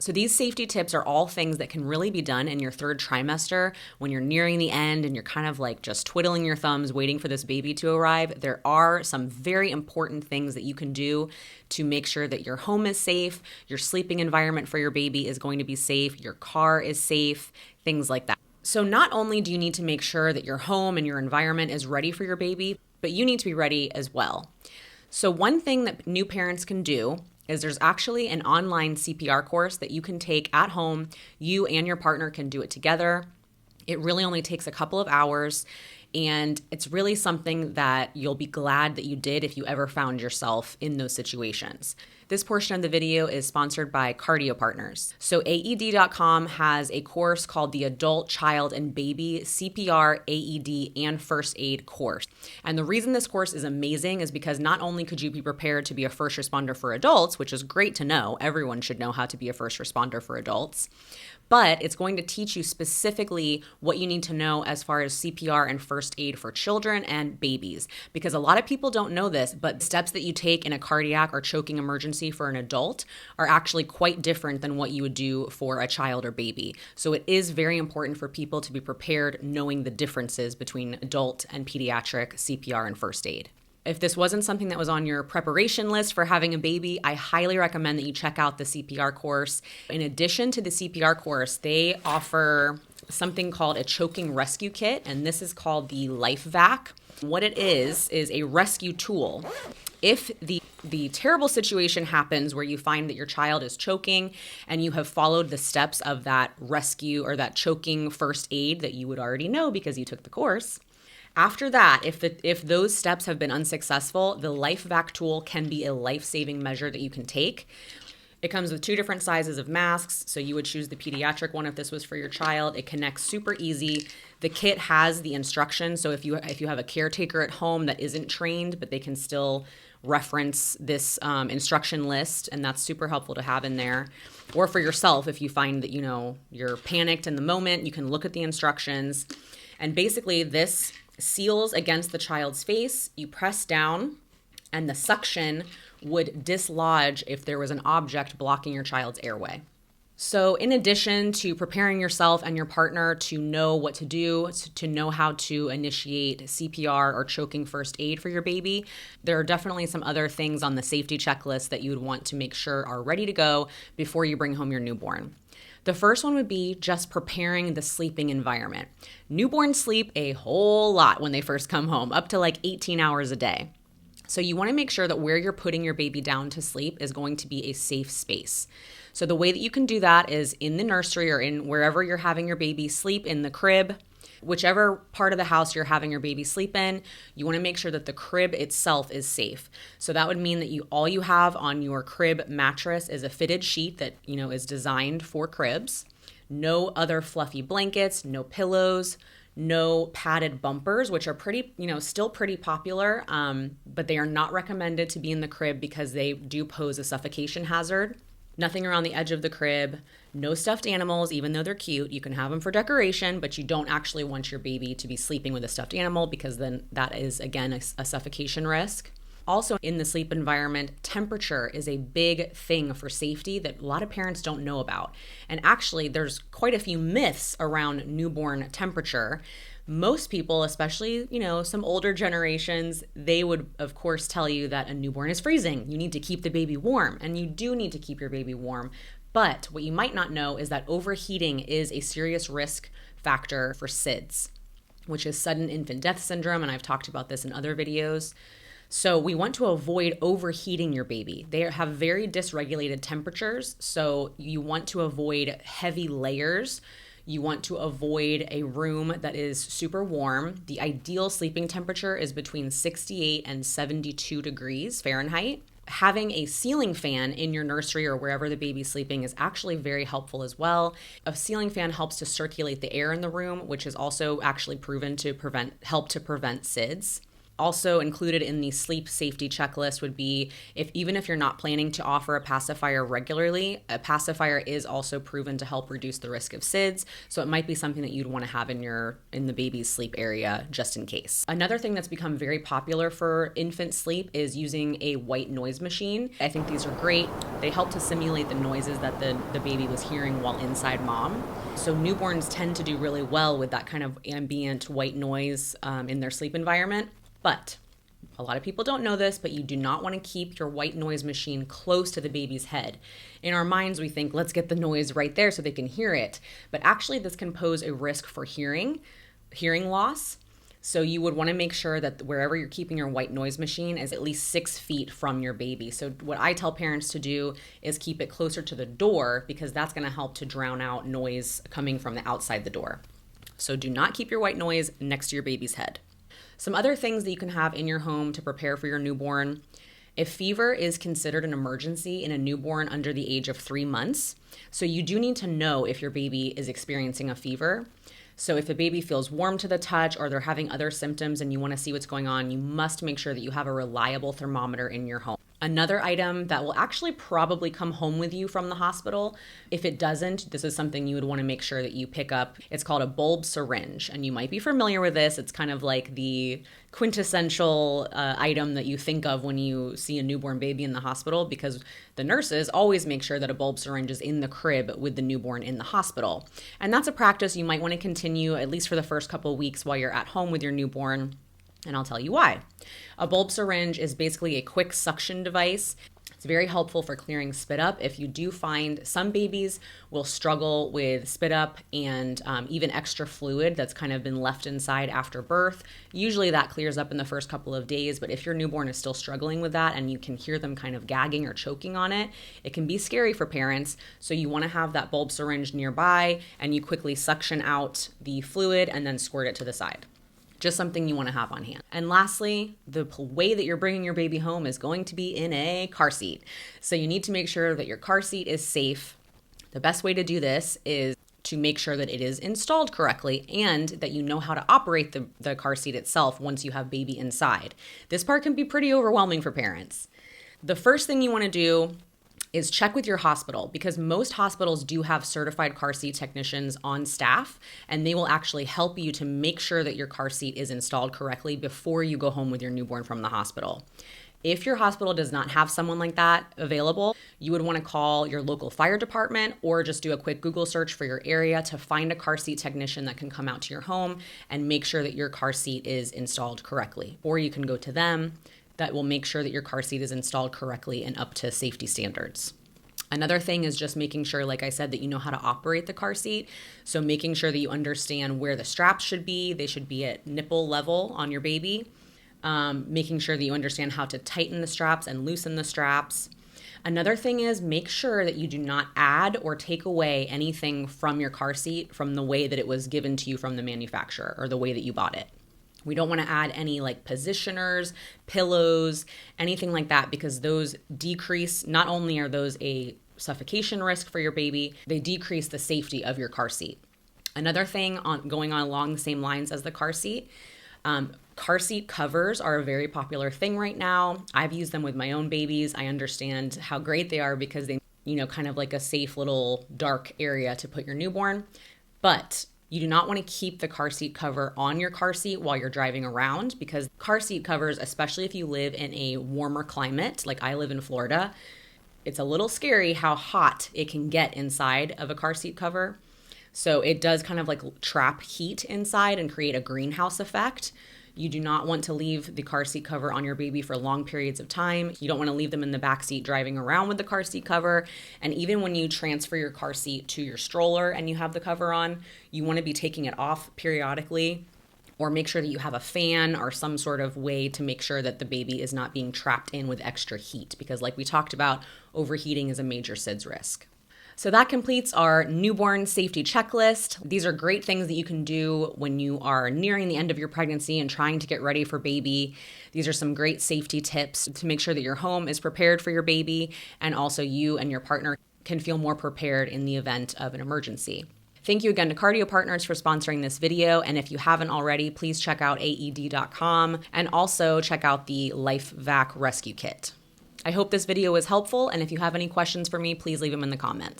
So these safety tips are all things that can really be done in your third trimester when you're nearing the end and you're kind of like just twiddling your thumbs waiting for this baby to arrive. There are some very important things that you can do to make sure that your home is safe, your sleeping environment for your baby is going to be safe, your car is safe, things like that. So not only do you need to make sure that your home and your environment is ready for your baby, but you need to be ready as well. So one thing that new parents can do is there's actually an online CPR course that you can take at home. You and your partner can do it together. It really only takes a couple of hours, and it's really something that you'll be glad that you did if you ever found yourself in those situations. This portion of the video is sponsored by Cardio Partners. So AED.com has a course called the Adult, Child, and Baby CPR, AED, and First Aid course. And the reason this course is amazing is because not only could you be prepared to be a first responder for adults, which is great to know, everyone should know how to be a first responder for adults, but it's going to teach you specifically what you need to know as far as CPR and first aid for children and babies. Because a lot of people don't know this, but steps that you take in a cardiac or choking emergency for an adult are actually quite different than what you would do for a child or baby. So it is very important for people to be prepared knowing the differences between adult and pediatric CPR and first aid. If this wasn't something that was on your preparation list for having a baby, I highly recommend that you check out the CPR course. In addition to the CPR course, they offer something called a choking rescue kit, and this is called the LifeVac. What it is a rescue tool. If the terrible situation happens where you find that your child is choking and you have followed the steps of that rescue or that choking first aid that you would already know because you took the course, after that, if those steps have been unsuccessful, the LifeVac tool can be a life-saving measure that you can take. It comes with 2 different sizes of masks, so you would choose the pediatric one if this was for your child. It connects super easy. The kit has the instructions, so if you have a caretaker at home that isn't trained, but they can still reference this instruction list, and that's super helpful to have in there. Or for yourself, if you find that you're panicked in the moment, you can look at the instructions. And basically this seals against the child's face. You press down and the suction would dislodge if there was an object blocking your child's airway. So in addition to preparing yourself and your partner to know what to do, to know how to initiate CPR or choking first aid for your baby, there are definitely some other things on the safety checklist that you would want to make sure are ready to go before you bring home your newborn. The first one would be just preparing the sleeping environment. Newborns sleep a whole lot when they first come home, up to like 18 hours a day. So you want to make sure that where you're putting your baby down to sleep is going to be a safe space. So the way that you can do that is in the nursery or in wherever you're having your baby sleep, in the crib, whichever part of the house you're having your baby sleep in, you want to make sure that the crib itself is safe. So that would mean that all you have on your crib mattress is a fitted sheet that, is designed for cribs. No other fluffy blankets, no pillows, no padded bumpers, which are still pretty popular, but they are not recommended to be in the crib because they do pose a suffocation hazard. Nothing around the edge of the crib, no stuffed animals, even though they're cute. You can have them for decoration, but you don't actually want your baby to be sleeping with a stuffed animal because then that is, again, a suffocation risk. Also, in the sleep environment, temperature is a big thing for safety that a lot of parents don't know about. And actually, there's quite a few myths around newborn temperature. Most people, especially, some older generations, they would, of course, tell you that a newborn is freezing. You need to keep the baby warm, and you do need to keep your baby warm. But what you might not know is that overheating is a serious risk factor for SIDS, which is sudden infant death syndrome, and I've talked about this in other videos. So we want to avoid overheating your baby. They have very dysregulated temperatures, so you want to avoid heavy layers. You want to avoid a room that is super warm. The ideal sleeping temperature is between 68 and 72 degrees Fahrenheit. Having a ceiling fan in your nursery or wherever the baby's sleeping is actually very helpful as well. A ceiling fan helps to circulate the air in the room, which is also actually proven to help to prevent SIDS. Also included in the sleep safety checklist would be even if you're not planning to offer a pacifier regularly, a pacifier is also proven to help reduce the risk of SIDS. So it might be something that you'd want to have in the baby's sleep area just in case. Another thing that's become very popular for infant sleep is using a white noise machine. I think these are great. They help to simulate the noises that the baby was hearing while inside mom. So newborns tend to do really well with that kind of ambient white noise in their sleep environment. But a lot of people don't know this, but you do not want to keep your white noise machine close to the baby's head. In our minds, we think, let's get the noise right there so they can hear it. But actually, this can pose a risk for hearing loss. So you would want to make sure that wherever you're keeping your white noise machine is at least 6 feet from your baby. So what I tell parents to do is keep it closer to the door, because that's going to help to drown out noise coming from the outside the door. So do not keep your white noise next to your baby's head. Some other things that you can have in your home to prepare for your newborn. If fever is considered an emergency in a newborn under the age of 3 months, so you do need to know if your baby is experiencing a fever. So if the baby feels warm to the touch or they're having other symptoms and you want to see what's going on, you must make sure that you have a reliable thermometer in your home. Another item that will actually probably come home with you from the hospital, if it doesn't, this is something you would want to make sure that you pick up. It's called a bulb syringe, and you might be familiar with this. It's kind of like the quintessential item that you think of when you see a newborn baby in the hospital, because the nurses always make sure that a bulb syringe is in the crib with the newborn in the hospital. And that's a practice you might want to continue at least for the first couple of weeks while you're at home with your newborn. And I'll tell you why. A bulb syringe is basically a quick suction device. It's very helpful for clearing spit up. If you do find some babies will struggle with spit up and even extra fluid that's kind of been left inside after birth, usually that clears up in the first couple of days. But if your newborn is still struggling with that and you can hear them kind of gagging or choking on it, it can be scary for parents. So you want to have that bulb syringe nearby and you quickly suction out the fluid and then squirt it to the side. Just something you want to have on hand. And lastly, the way that you're bringing your baby home is going to be in a car seat. So you need to make sure that your car seat is safe. The best way to do this is to make sure that it is installed correctly and that you know how to operate the car seat itself once you have baby inside. This part can be pretty overwhelming for parents. The first thing you want to do is check with your hospital, because most hospitals do have certified car seat technicians on staff, and they will actually help you to make sure that your car seat is installed correctly before you go home with your newborn from the hospital. If your hospital does not have someone like that available, you would want to call your local fire department or just do a quick Google search for your area to find a car seat technician that can come out to your home and make sure that your car seat is installed correctly. Or you can go to them. That will make sure that your car seat is installed correctly and up to safety standards. Another thing is just making sure, like I said, that you know how to operate the car seat. So making sure that you understand where the straps should be. They should be at nipple level on your baby. Making sure that you understand how to tighten the straps and loosen the straps. Another thing is make sure that you do not add or take away anything from your car seat from the way that it was given to you from the manufacturer or the way that you bought it. We don't want to add any like positioners, pillows, anything like that, because those decrease, not only are those a suffocation risk for your baby, they decrease the safety of your car seat. Another thing going on along the same lines as the car seat covers are a very popular thing right now. I've used them with my own babies. I understand how great they are because they, kind of like a safe little dark area to put your newborn. But you do not want to keep the car seat cover on your car seat while you're driving around, because car seat covers, especially if you live in a warmer climate, like I live in Florida, it's a little scary how hot it can get inside of a car seat cover. So it does kind of like trap heat inside and create a greenhouse effect. You do not want to leave the car seat cover on your baby for long periods of time. You don't want to leave them in the back seat driving around with the car seat cover. And even when you transfer your car seat to your stroller and you have the cover on, you want to be taking it off periodically, or make sure that you have a fan or some sort of way to make sure that the baby is not being trapped in with extra heat, because like we talked about, overheating is a major SIDS risk. So that completes our newborn safety checklist. These are great things that you can do when you are nearing the end of your pregnancy and trying to get ready for baby. These are some great safety tips to make sure that your home is prepared for your baby, and also you and your partner can feel more prepared in the event of an emergency. Thank you again to Cardio Partners for sponsoring this video. And if you haven't already, please check out AED.com and also check out the LifeVac Rescue Kit. I hope this video was helpful, and if you have any questions for me, please leave them in the comments.